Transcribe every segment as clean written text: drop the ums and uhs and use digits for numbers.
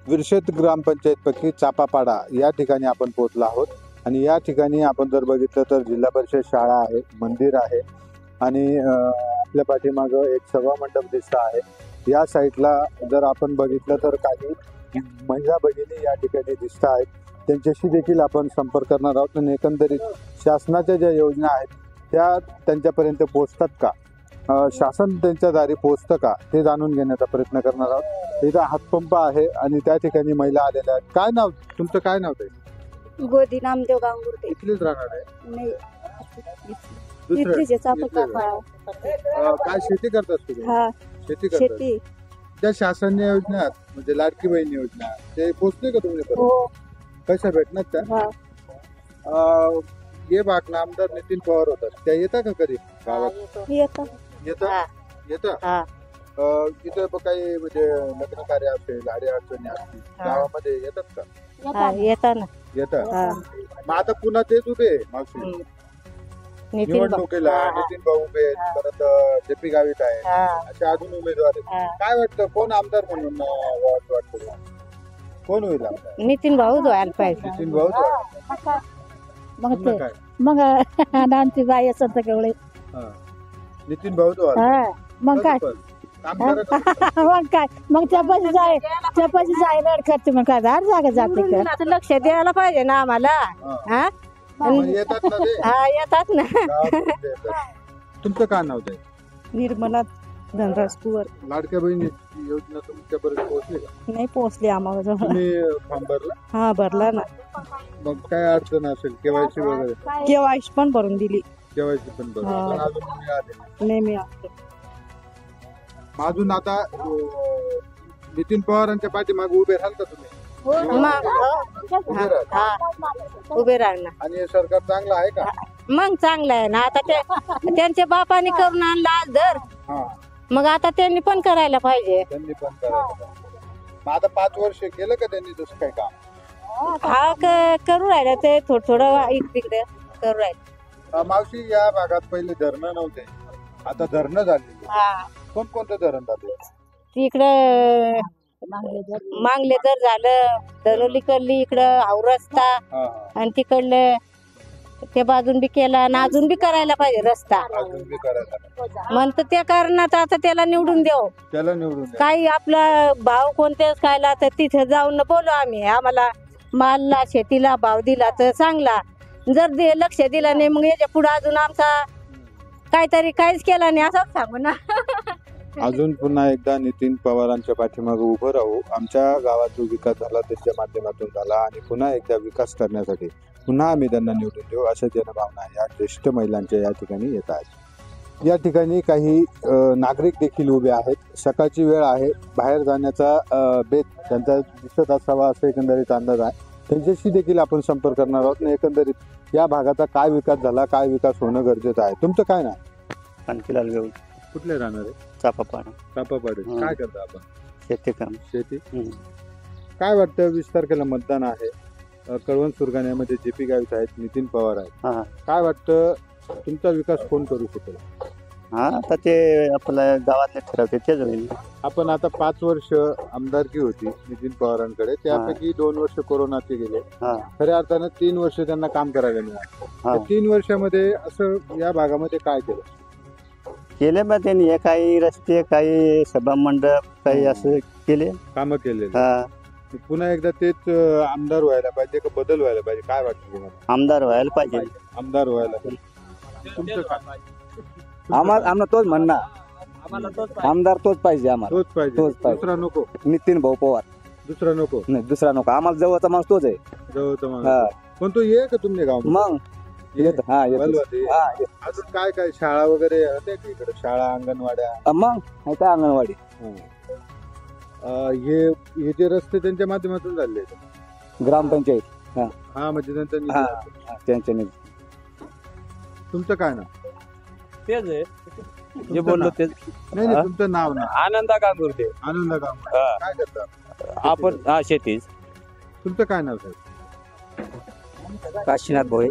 विरशेत ग्रामपंचायतपैकी चापापाडा या ठिकाणी आपण पोहोचलो आहोत आणि या ठिकाणी आपण जर बघितलं तर जिल्हा परिषद शाळा आहे, मंदिर आहे आणि आपल्या पाठीमागं एक सभा मंडप दिसत आहे। या साईडला जर आपण बघितलं तर काही महिला भगिनी या ठिकाणी दिसत आहेत, त्यांच्याशी देखील आपण संपर्क करणार आहोत आणि एकंदरीत शासनाच्या ज्या योजना आहेत त्या त्यांच्यापर्यंत पोहोचतात का, शासन त्यांच्या दारी पोहोचतं का ते जाणून घेण्याचा प्रयत्न करणार आहोत। इथं हातपंप आहे आणि त्या ठिकाणी महिला आलेल्या आहेत। काय नाव तुमचं, काय नाव ते? गोदी नामदेव गांगुर्डे। इथलेच राहणार आहे? नाही, दुसरं? इथलीच चापा काय शेती करतात तुम्ही? हा, शेती करतात? शेती। त्या शासनीय योजना म्हणजे लाडकी बहीण योजना ते पोहोचले का तुम्ही? हो, कशा भेटणार त्या? हा, ये भाग आमदार नितीन पवार होतात, त्या येतात का कधी गावात? येतात येतात येतात। हा, इथं काही म्हणजे लग्न कार्य असेल, अडी अडचणी असतील गावामध्ये येतात का? हा, येतात ना। येतात। हा, मग आता पुन्हा तेच उभे आहे मावशी नितीन निवडणुकीला? हा, नितीन भाऊ उभे आहेत, परत जेपी गावित आहे, हा, असे अजून उमेदवार आहेत। हा। काय वाटतं कोण आमदार म्हणून वाटतं तुला? कोण होईल आमदार? नितीन भाऊ व्हायला पाहिजे। नितीन भाऊ मग पुन्हा ते काय? मग डान्सची बाई असत केवढे। हा. नितीन भाऊ हा, मग काय काम करत असतात. मग काय मग चपाची जाय रड करते मग काय दार जागा जाते लक्ष द्यायला पाहिजे ना आम्हाला। हा. हा, मग येतात ना ते हा, येतात ना। गावामध्ये येतात। तुमचं काय नाव आहे? निर्मला धनराज कुवर। लाडक्या बहिणी योजना तुमच्यापर्यंत पोहोचली का? नाही पोहोचली आम्हाला जवळ। तुम्ही फॉर्म भरला? हा, भरला ना। मग काय अडचण असेल केवायसी वगैरे? केवायसी पण भरून दिली। केवायसी पण भरली हा. पण अजून मिळाले नाही. नाही मिळाली। मग अजून आता नितीन पवारांच्या पाठीमागे उभे राहाल का तुम्ही? उभे राहाल? हा, उभे राहणार। आणि हे सरकार चांगलं आहे का? मग चांगलं आहे ना। आता त्यांच्या बापाने करून आणला आज दर, हा, मग आता त्यांनी पण करायला पाहिजे। त्यांनी पण करायला पाहिजे। मग आता 5 वर्ष केलं का त्यांनी दुसरं काही काम? हा, करू राहिलं ते थोडं इकडे करू राहिलं। मावशी या भागात पहिले धरणं नव्हते, आता धरणं झाले। हा, कोणतं धरण झाले? तिकडं मांगले दर झालं, दरोली करली इकडं रस्ता, हा, हा. आणि तिकडलं त्या बाजून बी केला आणि अजून बी करायला पाहिजे रस्ता। अजून बी करायला पाहिजे। म्हणतो त्या कारणात आता त्याला निवडून देऊ। त्याला निवडून द्या. काही आपला भाव कोणत्याच खायला तर तिथे जाऊन बोलू आम्ही, आम्हाला मालला शेतीला भाव दिला तर चांगला, जर लक्ष दिलं नाही मग याच्या पुढे अजून आमचा काहीतरी काहीच केला नाही असं सांगू ना। अजून पुन्हा एकदा नितीन पवारांच्या पाठीमागे उभं राहू। आमच्या गावात जो विकास झाला त्यांच्या माध्यमातून झाला आणि पुन्हा एकदा विकास करण्यासाठी पुन्हा आम्ही त्यांना निवडून देऊ, अशा जनभावना या ज्येष्ठ महिलांच्या या ठिकाणी येत आहेत। या ठिकाणी काही नागरिक देखील उभे आहेत। सकाळची वेळ आहे, बाहेर जाण्याचा बेत त्यांचा दिसत असावा असं एकंदरीत अंदाज आहे। त्यांच्याशी देखील आपण संपर्क करणार आहोत आणि एकंदरीत या भागाचा काय विकास झाला, काय विकास होणं गरजेचं आहे। तुमचं काय ना? कांतीलाल गवळी, कुठले राहणार आहे? चापापाडा, चापापाडे। काय करता आपण? शेती काम। शेती। काय वाटतं 20 तारखेला मतदान आहे, कळवण सुरगाण्यामध्ये जेपी गावित आहेत, नितीन पवार आहेत, हा काय वाटतं तुमचा विकास कोण करू शकेल? हा, आता ते आपल्या गावातले ठरवते तेच होईल। आपण आता 5 वर्ष आमदारकी होती नितीन पवारांकडे, त्यापैकी 2 वर्ष कोरोनाचे गेले, हा खऱ्या अर्थानं 3 वर्ष त्यांना काम करायला मिळालं। हा, त्या 3 वर्षामध्ये असं या भागामध्ये काय केलं? केले मग त्यांनी हे काही रस्ते, काही सभा मंडप, काही असं केले कामं केलेली। हा। पुन्हा एकदा तेच आमदार व्हायला पाहिजे का बदल व्हायला पाहिजे, काय वाटतं तुम्हाला? आमदार व्हायला पाहिजे। आमदार व्हायला पाहिजे। तुमचं काय? आम्हाला तोच म्हणणार, आमदार तोच पाहिजे आम्हाला, तोच पाहिजे, तोच पाहिजे। दुसरा नको? नितीन भाऊ पवार, दुसरा नको? नाही दुसरा नको, आम्हाला जवळचा माणूस तोच आहे। जवळचं हा. माणूस पण तो ये का तुमच्या गाव? मग येत, हा येत, बलवते? हा येत। अजून काय काय शाळा वगैरे होत्या की इकडे? शाळा, अंगणवाड्या? मग आहे का अंगणवाडी? हे जे रस्ते त्यांच्या माध्यमातून झाले ग्रामपंचायत, हा, म्हणजे त्यांचा निधी हा आहे. हा, त्यांच्या निधी। तुमचं काय नाव? तेच आहे तुमचं जे बोललो नाव? तेच। नाही नाही, तुमचं नाव ना? आनंदा गांगुर्डे। आनंद गाव। हा. काय करता? आपण हा शेतीच। तुमचं काय नाव साहेब? काशीनाथ भोये।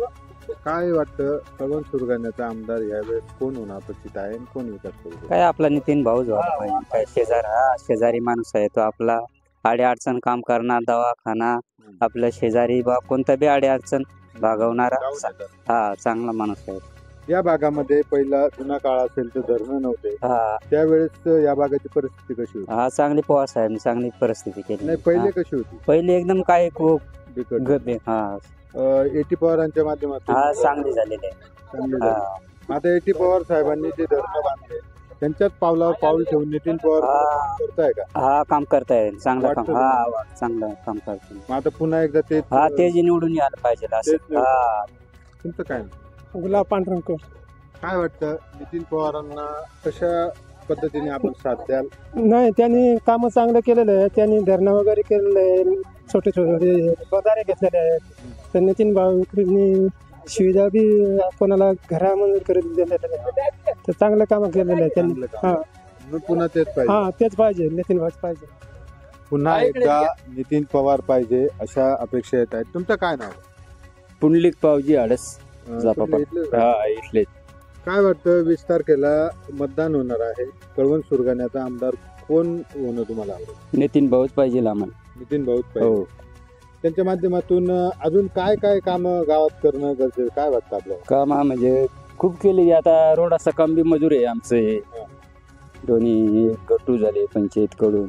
काय वाटतं कळवण सुरगाण्याचा आमदार यावेळेस कोण होणं अपेक्षित आहे आणि कोण विकास करू शकतो? काय आपला नितीन भाऊ जो आहे, काय शेजारी माणूस आहे तो आपला, अडचण काम करणार, दवाखाना, आपलं शेजारी बा कोणता बी अडचण भागवणारा हा चांगला माणूस आहे. या भागामध्ये पहिला जुना काळ असेल तर धरणं नव्हते, हा त्यावेळेस या भागाची परिस्थिती कशी होती? हा चांगली पवार साहेब चांगली परिस्थिती केली. नाही, पहिले हा, कशी होती? पहिले एकदम काय खूप बिकट. हा एटी पवारांच्या माध्यमातून हा चांगली झालेली आहे. चांगली हा. झाली. आता एटी पवार साहेबांनी जे धरणं बांधले त्यांच्याच पावलावर पाऊल ठेवून नितीन पवार हा. करताय का? हा काम करताय चांगलं काम. वाटतं हा चांगलं काम करतो. मग आता पुन्हा एकदा ते हा तेच निवडून यायला पाहिजे तेच असं. निवडून. हा तुमचं काय? गुलाब पांढरंकर. काय वाटतं नितीन पवारांना कशा पद्धतीने आपण साथ द्याल? नाही, त्यांनी कामं चांगलं केलेलं आहे. त्यांनी धरणं वगैरे केलेलं आहे, छोटे छोटे बंधारे घेतलेले आहेत. तर नितीन भाऊंनी सुविधा बी कोणाला घरा मंजूर करून दिलेल्या आहेत. तर चांगलं काम केलेलं आहे त्यांनी. चांगलं काम. हा मग पुन्हा तेच पाहिजे. हा तेच पाहिजे, नितीन भाऊच पाहिजे. पुन्हा एकदा नितीन पवार पाहिजे अशा अपेक्षा येत आहेत. तुमचं काय नाव? पुंडलिक पावजी आडस तुम्ही इथलेच का? हा इथले. काय वाटतं 20 तारखेला मतदान होणार आहे, कळवण सुरगाण्याचा आमदार कोण होणं तुम्हाला आवडेल? नितीन भाऊच पाहिजे आम्हाला. नितीन भाऊच हो पाहिजे. त्यांच्या माध्यमातून अजून काय काय काम गावात करणं गरजेचं काय वाटतं आपल्याला? काम म्हणजे खूप केले. आता रोडाचं काम बी मजूर आहे आमचं हे. दोन्ही गट्टू झाले पंचायत कडून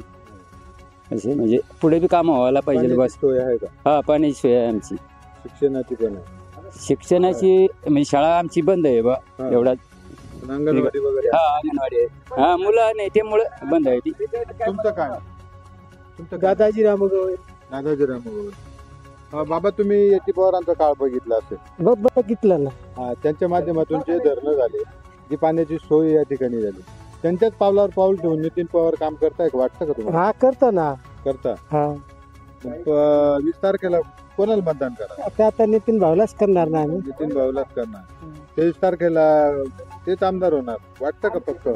असे म्हणजे पुढे बी काम व्हायला पाहिजे. पाण्याची बस सोय आहे का? हा पाण्याची सोय आहे आमची. शिक्षणाची पण आहे. शिक्षणाची म्हणजे शाळा आमची बंद आहे बा हा. एवढा. पण अंगणवाडी वगैरे हा अंगणवाडी आहे. हा मुलं नाही त्यामुळं बंद आहे ती. तुमचं काय? तुमचं काय? दादाजी रामगवळे. दादाजी रामगवळे. बाबा तुम्ही एटी पवारांचा काळ बघितला असेल. बघितलं ना. हा, त्यांच्या माध्यमातून जे धरणं झाले, जी पाण्याची सोय या ठिकाणी झाली, त्यांच्याच पावलावर पाऊल ठेवून नितीन पवार काम करताय का? वाटतं का तुम्हाला? हा करतो ना. करता. हा 20 तारखेला कोणाला मतदान करा? ते आता नितीन भाऊलाच करणार ना आम्ही. नितीन भाऊलाच करणार. 23 तारखेला तेच आमदार होणार वाटतं का पक्क?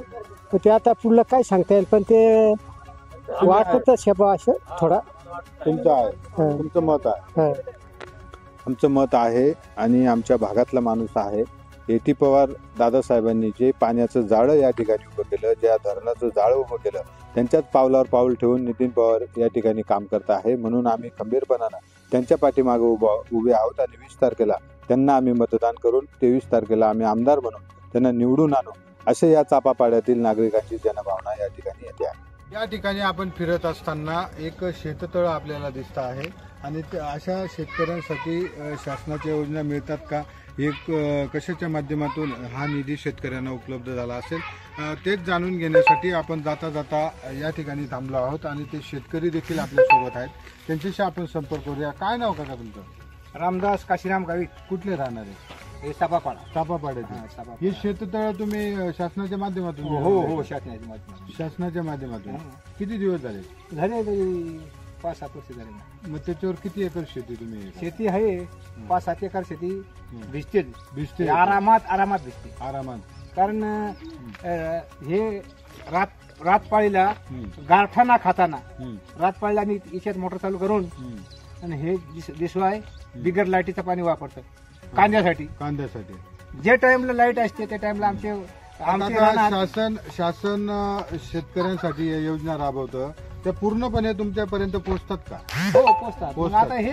पण ते आता पुढलं काय सांगता येईल, पण ते वाटत शबा असं थोडा. तुमचं आहे, हा. तुमचं मत आहे. हा. आमचं मत आहे आणि आमच्या भागातला माणूस आहे. एटी पवार दादासाहेबांनी जे पाण्याचं जाळं या ठिकाणी उभं केलं, ज्या धरणाचं जाळं उभं केलं, त्यांच्याच पावलावर पाऊल ठेवून नितीन पवार या ठिकाणी काम करत आहे. म्हणून आम्ही खंबीरपणानं त्यांच्या पाठीमागे उभे आहोत आणि 20 तारखेला त्यांना आम्ही मतदान करून 23 तारखेला आम्ही आमदार बनवून त्यांना निवडून आणू, असे या चापापाड्यातील नागरिकांची जनभावना या ठिकाणी येते आहे. या ठिकाणी आपण फिरत असताना एक शेततळ आपल्याला दिसत आहे आणि अशा शेतकऱ्यांसाठी शासनाच्या योजना मिळतात का, एक कशाच्या माध्यमातून हा निधी शेतकऱ्यांना उपलब्ध झाला असेल, तेच जाणून घेण्यासाठी आपण जाता जाता या ठिकाणी थांबलो आहोत आणि ते शेतकरी देखील आपल्यासोबत आहेत. त्यांच्याशी आपण संपर्क करूया. काय नाव काका तुमचं? रामदास काशीराम गावित. कुठले राहणार आहे? हे सापापाडा. चापापाड्याचे. हे शेततळ तुम्ही शासनाच्या माध्यमातून? हो शासनाच्या माध्यमातून. शासनाच्या माध्यमातून. किती दिवस झाले? झाले तरी 5-7 वर्ष झाले. मग त्याच्यावर किती एकर शेती तुम्ही? शेती आहे 5-7 एकर शेती भिजते. भिजते आरामात भिजते. आरामात. कारण हे रातपाळीला गारठाना खाताना रातपाळीला आम्ही याच्यात मोटर चालू करून आणि हे दिसवाय बिगर लाईटीचं पाणी वापरतं कांद्यासाठी. जे टाइमला लाईट असते त्या टाइमला आमचे शासन शेतकऱ्यांसाठी या योजना राबवतं, त्या पूर्णपणे तुमच्यापर्यंत पोहोचतात का? हो पोहोचतात. आता हे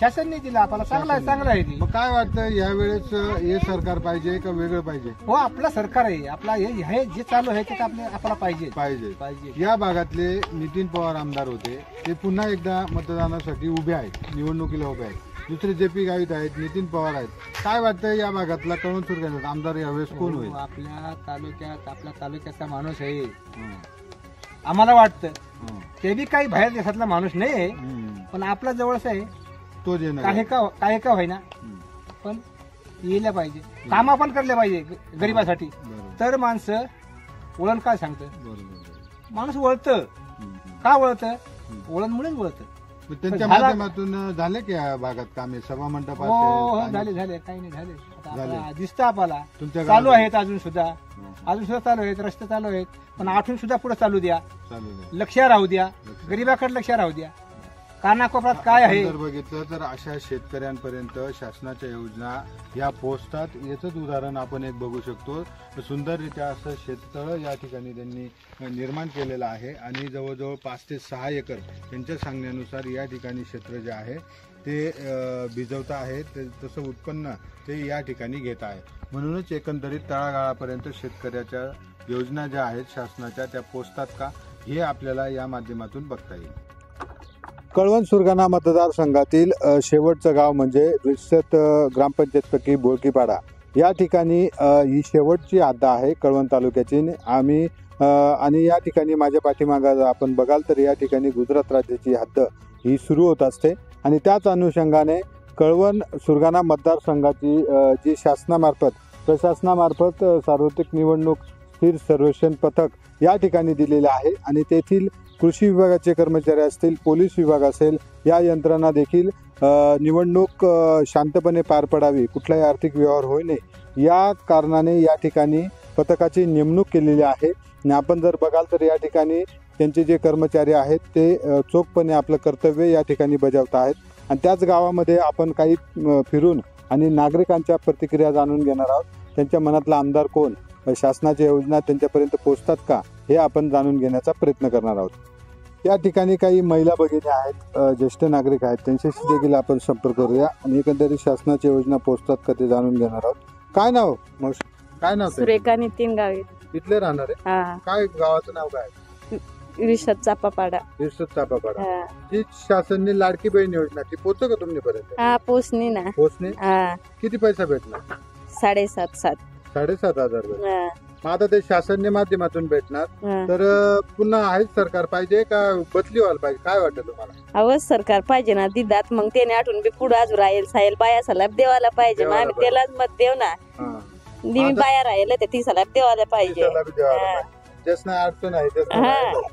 शासनने दिलं आपल्याला. चांगलं आहे. मग काय वाटतं यावेळेस हे सरकार पाहिजे का वेगळं पाहिजे? हो आपलं सरकार आहे. आपला हे जे चालू आहे ते आपल्याला पाहिजे. या भागातले नितीन पवार आमदार होते, ते पुन्हा एकदा मतदानासाठी उभे आहेत, निवडणुकीला उभे आहेत. दुसरे जे.पी. गावित आहेत, नितीन पवार आहेत. काय वाटतं या भागातला कळवण सुरगाण्याचा आमदार यावेळेस कोण होईल? आपल्या तालुक्याचा माणूस आहे. आम्हाला वाटतं ते बी काही बाहेर देशातला माणूस नाही, पण आपला जवळच आहे तो जे काही का होईना, पण यायला पाहिजे. काम आपण करले पाहिजे गरिबासाठी. तर माणसं वळण काय सांगतं, माणूस वळतं. का वळतं? वळणमुळेच वळतं. त्यांच्या माध्यमातून झाले की या भागात कामे? सभा मंडप झाले काही नाही झाले. दिसतं आपल्याला. चालू आहेत अजून सुद्धा चालू आहेत. रस्ते चालू आहेत, पण आठवून सुद्धा पुढे चालू द्या. लक्ष राहू द्या, गरीबाकडे लक्ष राहू द्या. कानाकोपऱ्यात काय आहे. जर बघितलं तर अशा शेतकऱ्यांपर्यंत शासनाच्या योजना या पोहोचतात. याचंच उदाहरण आपण एक बघू शकतो. सुंदररित्या असं शेततळ या ठिकाणी त्यांनी निर्माण केलेलं आहे आणि जवळजवळ 5 ते 6 एकर त्यांच्या सांगण्यानुसार या ठिकाणी क्षेत्र जे आहे ते भिजवता आहे. तसं उत्पन्न ते या ठिकाणी घेत आहे. म्हणूनच एकंदरीत तळागाळापर्यंत शेतकऱ्याच्या योजना ज्या आहेत शासनाच्या त्या पोहोचतात का हे आपल्याला या माध्यमातून बघता येईल. कळवण सुरगाणा मतदारसंघातील शेवटचं गाव म्हणजे रिसत ग्रामपंचायतपैकी बोळकीपाडा या ठिकाणी ही शेवटची हद्द आहे कळवण तालुक्याची. आणि या ठिकाणी माझ्या पाठीमागं आपण बघाल तर या ठिकाणी गुजरात राज्याची हद्द ही सुरू होत असते आणि त्याच अनुषंगाने कळवण सुरगाणा मतदारसंघाची जी प्रशासनामार्फत सार्वत्रिक निवडणूक स्थिर सर्वेक्षण पथक या ठिकाणी दिलेलं आहे आणि तेथील कृषी विभागाचे कर्मचारी असतील, पोलीस विभाग असेल, या यंत्रणा देखील निवडणूक शांतपणे पार पडावी, कुठलाही आर्थिक व्यवहार होऊ नये या कारणाने या ठिकाणी पथकाची नेमणूक केलेली आहे. आणि आपण जर बघाल तर या ठिकाणी त्यांचे जे कर्मचारी आहेत ते चोखपणे आपलं कर्तव्य या ठिकाणी बजावत आहेत. आणि त्याच गावामध्ये आपण काही फिरून आणि नागरिकांच्या प्रतिक्रिया जाणून घेणार आहोत. त्यांच्या मनातला आमदार कोण, शासनाच्या योजना त्यांच्यापर्यंत पोहोचतात का हे आपण जाणून घेण्याचा प्रयत्न करणार आहोत. या ठिकाणी काही महिला भगिनी आहेत, ज्येष्ठ नागरिक आहेत, त्यांच्याशी देखील आपण संपर्क करूया आणि एकंदरीत शासनाच्या योजना पोहोचतात का ते जाणून घेणार आहोत. काय नाव मावशी, काय नाव? सुरेखा नितीन गावी. इथले राहणार आहे? हा, काय गावाचं नाव काय? रिसत चापापाडा. रिसत चापापाडा. जी शासनने लाडकी बहीण योजना ती पोहोचतो का तुमच्यापर्यंत? हा, पोचणी ना. पोहोचणे. हा, किती पैसा भेटणार? 7,500. रुपये. मग आता ते शासनने माध्यमातून भेटणार तर पुन्हा आहेच सरकार पाहिजे का बदली व्हायला पाहिजे, काय वाटतं तुम्हाला? अवश्य सरकार पाहिजे ना दिदात, मग त्याने आठवून बी पुढे अजून राहील साहेल बाया सलाब देवाला पाहिजे. मग आम्ही त्यालाच मत देऊ ना. नेहमी बाया राहिलं तर ती सलाब देवाला पाहिजे. अडचण आहे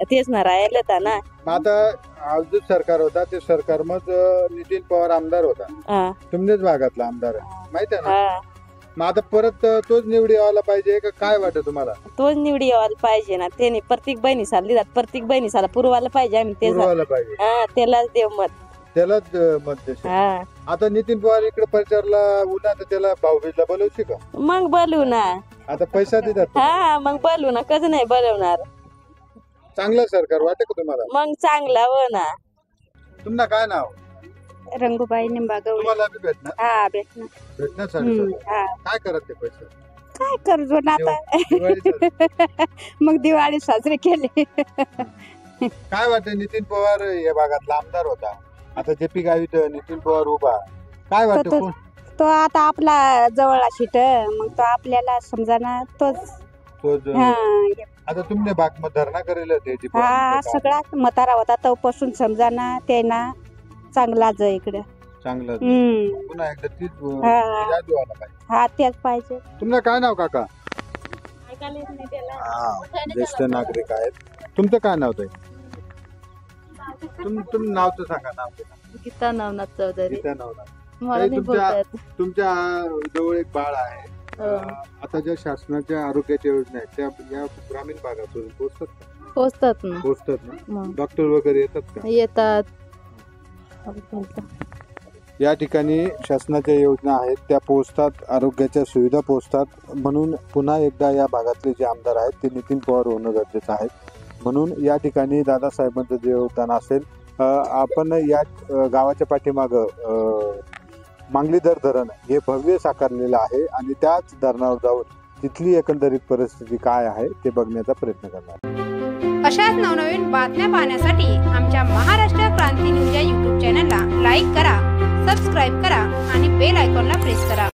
तेच ना राहिलं तर ना. मग आता जो सरकार होता ते सरकार मग नितीन पवार आमदार होता, तुमच्याच भागातला आमदार आहे माहिती आहे ना. मग आता परत तोच निवडी यायला पाहिजे का काय वाटतं तुम्हाला? तोच निवडी यायला पाहिजे ना. त्याने प्रत्येक बहिणीसाला दिलात, प्रत्येक बहिणीसाला पुरवायला पाहिजे. आम्ही त्यालाच देव मत, त्यालाच मत देऊ. आता नितीन पवार इकडे प्रचारला उन्हा तर त्याला भाऊबीजला बोलवशी का? मग बोलू ना. आता पैसा देतात. हा, मग बोलू ना. कसं नाही बोलवणार. चांगलं सरकार वाटत का तुम्हाला? मग चांगला हो ना. तुमचं काय नाव? रंगूबाई निंबागवळी. तुम्हाला बी भेटणार? हा, भेटणार. भेटणार 7,500. काय करत ते पैसे? काय करतो ना आता. मग दिवाळी साजरी केली. काय वाटतं नितीन पवार या भागातला आमदार होता, आता जेपी गावीत नितीन पवार उभा, काय वाटतं? तो आता आपला जवळ शिट, मग तो आपल्याला समजाना तोच. आता तुमने बाग मग धरणा करेल होते सगळा म्हातारा होता तो पासून समजाना ते ना चांगला इकडे चांगलं. पुन्हा एकदा तीच हा तेच पाहिजे. तुमचं काय नाव काका? ज्येष्ठ नागरिक आहेत. तुमचं काय नाव ताई? तुम नावचं सांगा. नाव गीता नवनाथ चौधरी. गीता नवनाथ. तुमच्या जवळ एक बाळ आहे. आता ज्या शासनाच्या आरोग्याच्या योजना आहेत त्या या ग्रामीण भागातून पोहोचतात ना? डॉक्टर वगैरे येतात का? येतात. या ठिकाणी शासनाच्या योजना आहेत त्या पोहोचतात, आरोग्याच्या सुविधा पोहोचतात. म्हणून पुन्हा एकदा या भागातले जे आमदार आहेत ते नितीन पवार होणं गरजेचं आहे. म्हणून या ठिकाणी दादासाहेबांचं जे योगदान असेल, आपण या गावाच्या पाठीमागं मांगलीधर धरण हे भव्य साकारलेलं आहे आणि त्याच धरणावर जाऊन तिथली एकंदरीत परिस्थिती काय आहे ते बघण्याचा प्रयत्न करणार. अशाच नवनवीन बातम्या पाहण्यासाठी आमच्या महाराष्ट्र क्रांती न्यूज या YouTube चॅनलला लाईक करा, सबस्क्राईब करा आणि बेल आयकॉनला प्रेस करा.